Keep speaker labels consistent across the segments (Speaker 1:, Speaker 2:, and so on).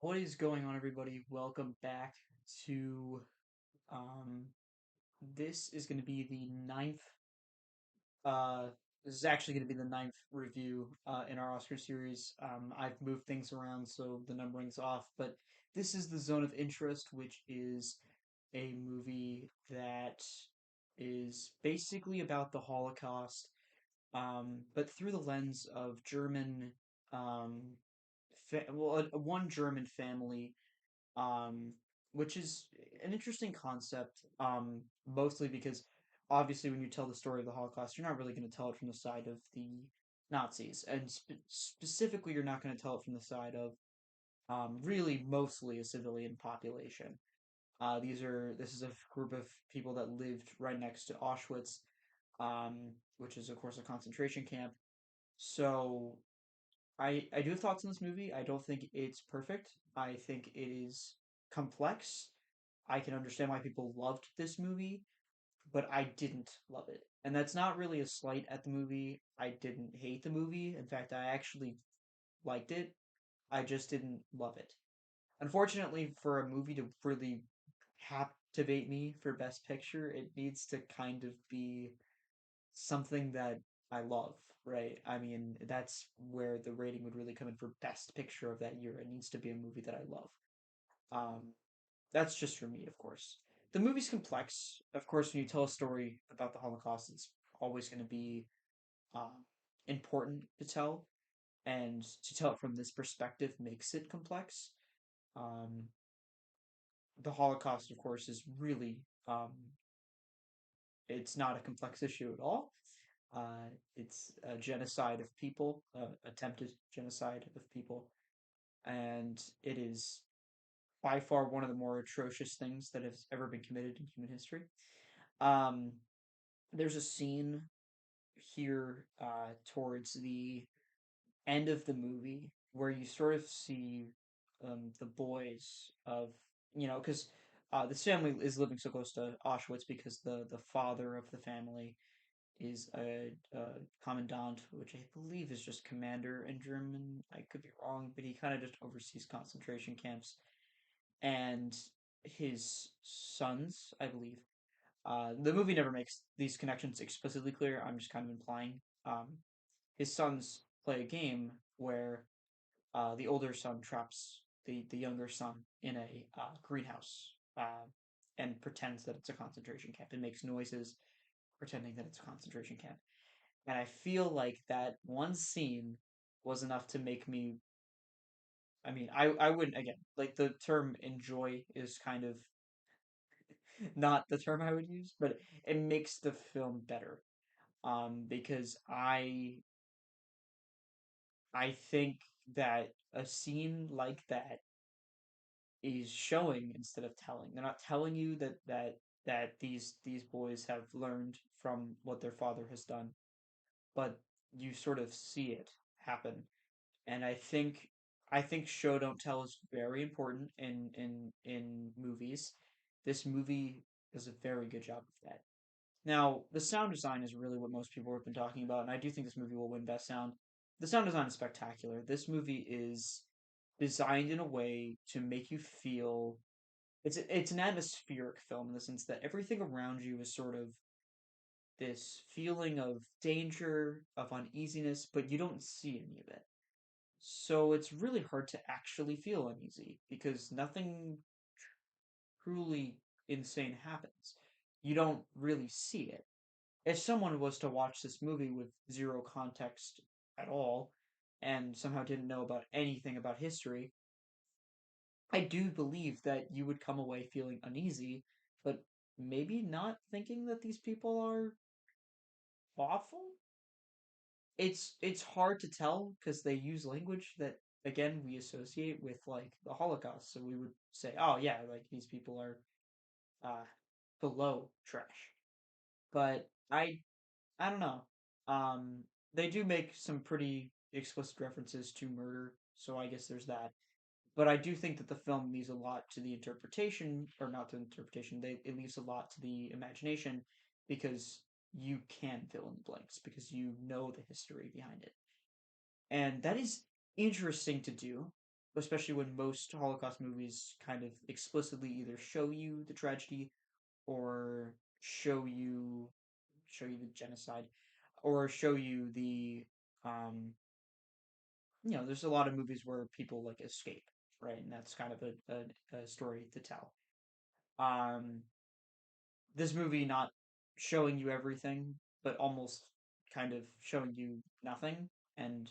Speaker 1: What is going on, everybody? Welcome back to um this is going to be the ninth uh this is actually going to be the ninth review in our Oscar series. I've moved things around so the numbering's off, but this is the Zone of Interest, which is a movie that is basically about the Holocaust, but through the lens of German um one German family, um, which is an interesting concept, mostly because obviously when you tell the story of the Holocaust, you're not really going to tell it from the side of the Nazis, and specifically, you're not going to tell it from the side of really mostly a civilian population. This is a group of people that lived right next to Auschwitz, which is of course a concentration camp. So I do have thoughts on this movie. I don't think it's perfect. I think it is complex. I can understand why people loved this movie, but I didn't love it. And that's not really a slight at the movie. I didn't hate the movie. In fact, I actually liked it. I just didn't love it. Unfortunately, for a movie to really captivate me for Best Picture, it needs to kind of be something that I love, right? I mean, that's where the rating would really come in for best picture of that year. It needs to be a movie that I love. Um, that's just for me, of course. The movie's complex. Of course, when you tell a story about the Holocaust, it's always going to be um, important to tell, and to tell it from this perspective makes it complex. Um, the Holocaust, of course, is really it's not a complex issue at all. It's a genocide of people, attempted genocide of people, and it is by far one of the more atrocious things that has ever been committed in human history. Um, there's a scene here towards the end of the movie where you sort of see the boys of, because this family is living so close to Auschwitz because the father of the family is a commandant, which I believe is just commander in German. I could be wrong, but he kind of just oversees concentration camps. And his sons, I believe. The movie never makes these connections explicitly clear. I'm just kind of implying. Um, his sons play a game where the older son traps the younger son in a greenhouse, and pretends that it's a concentration camp and makes noises pretending that it's a concentration camp. And I feel like that one scene was enough to make me. I mean, I wouldn't, again, like, the term enjoy is kind of not the term I would use, but it makes the film better. Because I think that a scene like that is showing instead of telling. They're not telling you that these boys have learned from what their father has done, but you sort of see it happen. And I think show don't tell is very important in movies. This movie does a very good job of that. Now, the sound design is really what most people have been talking about, and I do think this movie will win Best Sound. The sound design is spectacular. This movie is designed in a way to make you feel it's an atmospheric film in the sense that everything around you is sort of this feeling of danger, of uneasiness, but you don't see any of it. So it's really hard to actually feel uneasy because nothing truly insane happens. You don't really see it. If someone was to watch this movie with zero context at all and somehow didn't know about anything about history, I do believe that you would come away feeling uneasy, but maybe not thinking that these people are awful. It's hard to tell because they use language that, again, we associate with, like, the Holocaust. So we would say, oh yeah, like, these people are uh below trash. But I don't know. Um, they do make some pretty explicit references to murder, so I guess there's that. But I do think that the film leaves a lot to the interpretation, or not to the interpretation. It leaves a lot to the imagination because you can fill in the blanks because you know the history behind it, and that is interesting to do. especially when most Holocaust movies kind of explicitly either show you the tragedy or show you show you the genocide or show you the um there's a lot of movies where people like escape, right? And that's kind of a story to tell. Um this movie not showing you everything, but almost kind of showing you nothing, and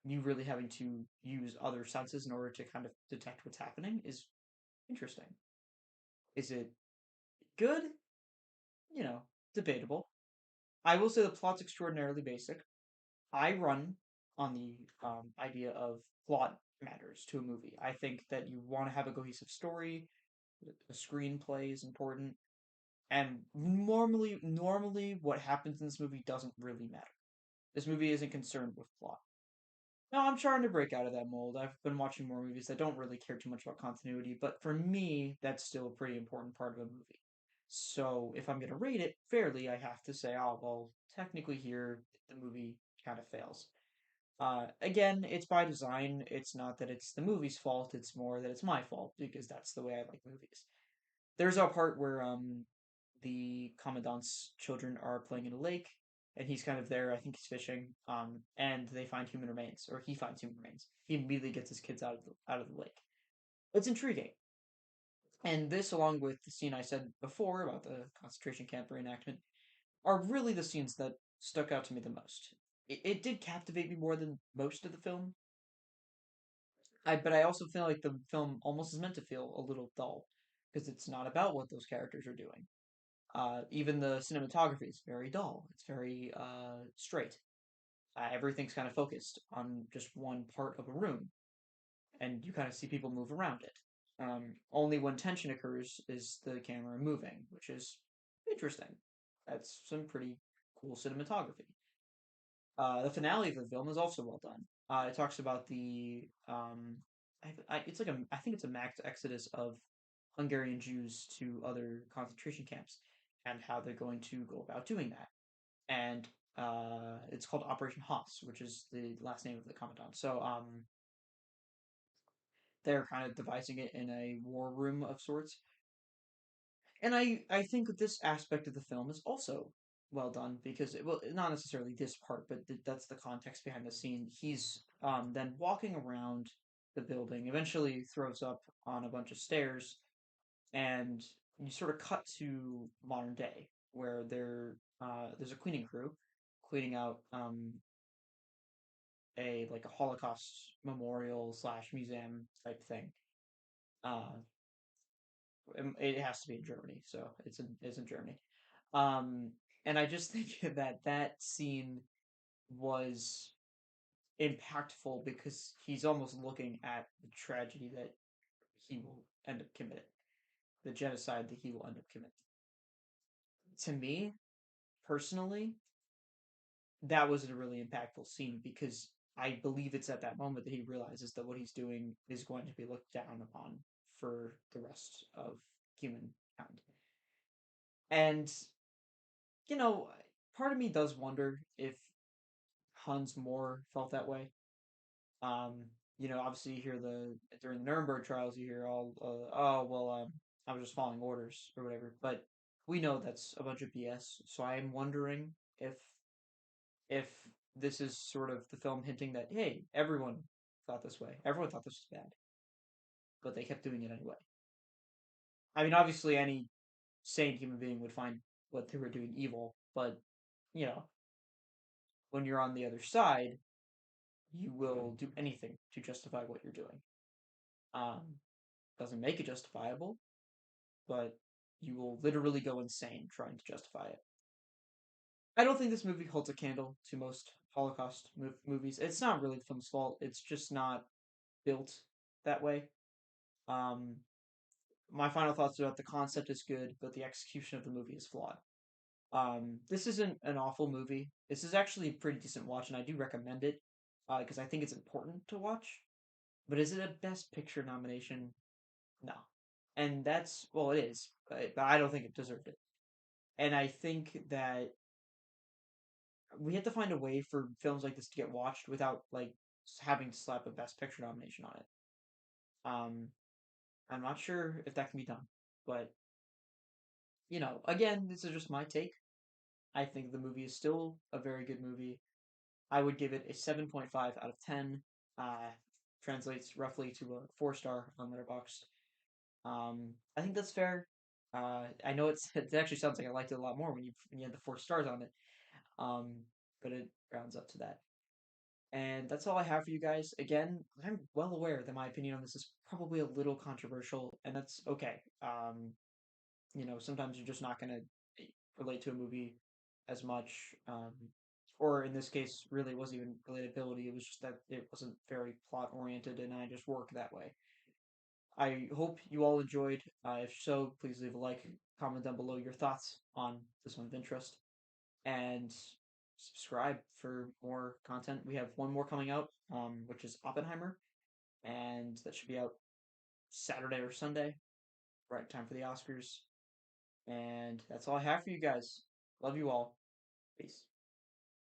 Speaker 1: you really having to use other senses in order to kind of detect what's happening is interesting. Is it good? You know, debatable. I will say the plot's extraordinarily basic. I run on the idea of plot matters to a movie. I think that you want to have a cohesive story. The screenplay is important, and normally, what happens in this movie doesn't really matter. This movie isn't concerned with plot. No, I'm trying to break out of that mold. I've been watching more movies that don't really care too much about continuity, but for me, that's still a pretty important part of a movie. So if I'm going to rate it fairly, I have to say, oh, well, technically here, the movie kind of fails. Again, it's by design. It's not that it's the movie's fault, it's more that it's my fault, because that's the way I like movies. There's a part where the commandant's children are playing in a lake, and he's kind of there. I think he's fishing. And they find human remains, or he finds human remains. He immediately gets his kids out of the lake. It's intriguing, and this, along with the scene I said before about the concentration camp reenactment, are really the scenes that stuck out to me the most. It did captivate me more than most of the film. But I also feel like the film almost is meant to feel a little dull because it's not about what those characters are doing. Even the cinematography is very dull. It's very straight. Everything's kind of focused on just one part of a room, and you kind of see people move around it. Only when tension occurs is the camera moving, which is interesting. That's some pretty cool cinematography. The finale of the film is also well done. It talks about it's like I think it's a mass exodus of Hungarian Jews to other concentration camps and how they're going to go about doing that. And it's called Operation Haas, which is the last name of the commandant. So they're kind of devising it in a war room of sorts. And I think that this aspect of the film is also well done because well, not necessarily this part, but that's the context behind the scene. He's then walking around the building, eventually throws up on a bunch of stairs, and you sort of cut to modern day where there's a cleaning crew cleaning out a like a Holocaust memorial slash museum type thing. Uh, it has to be in Germany, so it's in Germany. Um, and I just think that that scene was impactful because he's almost looking at the tragedy that he will end up committing, the genocide that he will end up committing. To me, personally, that was a really impactful scene because I believe it's at that moment that he realizes that what he's doing is going to be looked down upon for the rest of humankind. And, you know, part of me does wonder if Hans Moore felt that way. Um, obviously you hear during the Nuremberg trials, you hear all, oh, well, I was just following orders or whatever. But we know that's a bunch of BS. So I am wondering if this is sort of the film hinting that, hey, everyone thought this way. Everyone thought this was bad, but they kept doing it anyway. I mean, obviously, any sane human being would find what they were doing evil, but, you know, when you're on the other side, you will do anything to justify what you're doing. Um, doesn't make it justifiable, but you will literally go insane trying to justify it. I don't think this movie holds a candle to most Holocaust movies. It's not really the film's fault. It's just not built that way. Um, my final thoughts about the concept is good, but the execution of the movie is flawed. This isn't an awful movie. This is actually a pretty decent watch, and I do recommend it because I think it's important to watch. But is it a Best Picture nomination? No. And that's, well, it is, but I don't think it deserved it. And I think that we have to find a way for films like this to get watched without, like, having to slap a Best Picture nomination on it. Um, I'm not sure if that can be done, but again, this is just my take. I think the movie is still a very good movie. I would give it a 7.5 out of 10. Uh, translates roughly to a 4 star on Letterboxd. I think that's fair. I know it actually sounds like I liked it a lot more when you had the 4 stars on it. Um, but it rounds up to that. And that's all I have for you guys. Again, I'm well aware that my opinion on this is probably a little controversial, and that's okay. Sometimes you're just not gonna relate to a movie as much, or in this case, really it wasn't even relatability. It was just that it wasn't very plot oriented, and I just work that way. I hope you all enjoyed. If so, please leave a like, comment down below your thoughts on this one of interest, and subscribe for more content. We have one more coming out, which is Oppenheimer, and that should be out Saturday or Sunday, right in time for the Oscars. And that's all I have for you guys. Love you all. Peace.